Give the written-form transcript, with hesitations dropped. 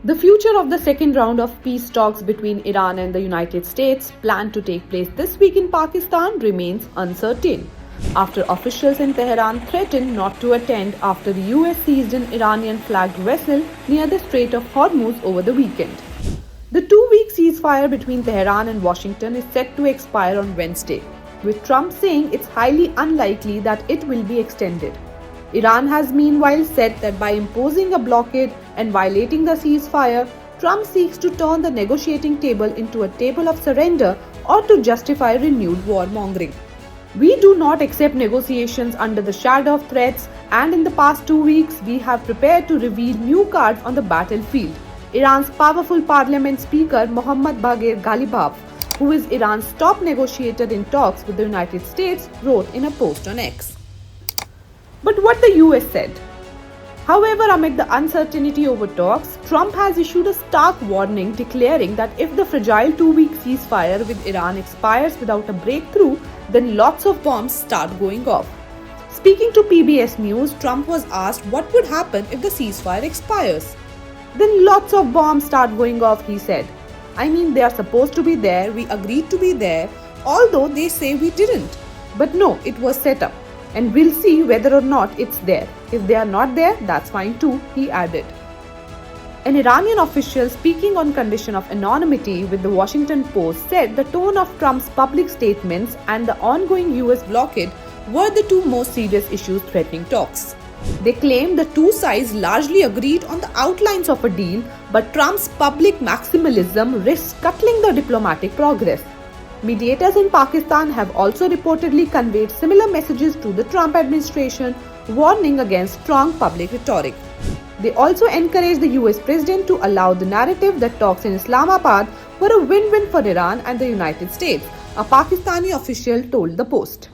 The future of the second round of peace talks between Iran and the United States, planned to take place this week in Pakistan, remains uncertain, after officials in Tehran threatened not to attend after the US seized an Iranian-flagged vessel near the Strait of Hormuz over the weekend. The two-week ceasefire between Tehran and Washington is set to expire on Wednesday, with Trump saying it's highly unlikely that it will be extended. Iran has meanwhile said that by imposing a blockade and violating the ceasefire, Trump seeks to turn the negotiating table into a table of surrender or to justify renewed warmongering. We do not accept negotiations under the shadow of threats, and in the past 2 weeks we have prepared to reveal new cards on the battlefield, Iran's powerful parliament speaker Mohammad Baghir Ghalibaf, who is Iran's top negotiator in talks with the United States, wrote in a post on X. But what the US said. However, amid the uncertainty over talks, Trump has issued a stark warning declaring that if the fragile 2-week ceasefire with Iran expires without a breakthrough, then lots of bombs start going off. Speaking to PBS News, Trump was asked what would happen if the ceasefire expires. Then lots of bombs start going off, he said. I mean, they are supposed to be there, we agreed to be there, although they say we didn't. But no, it was set up. And we'll see whether or not it's there. If they are not there, that's fine too, he added. An Iranian official speaking on condition of anonymity with the Washington Post said the tone of Trump's public statements and the ongoing US blockade were the two most serious issues threatening talks. They claimed the two sides largely agreed on the outlines of a deal, but Trump's public maximalism risks scuttling the diplomatic progress. Mediators in Pakistan have also reportedly conveyed similar messages to the Trump administration, warning against strong public rhetoric. They also encouraged the US president to allow the narrative that talks in Islamabad were a win-win for Iran and the United States, a Pakistani official told the Post.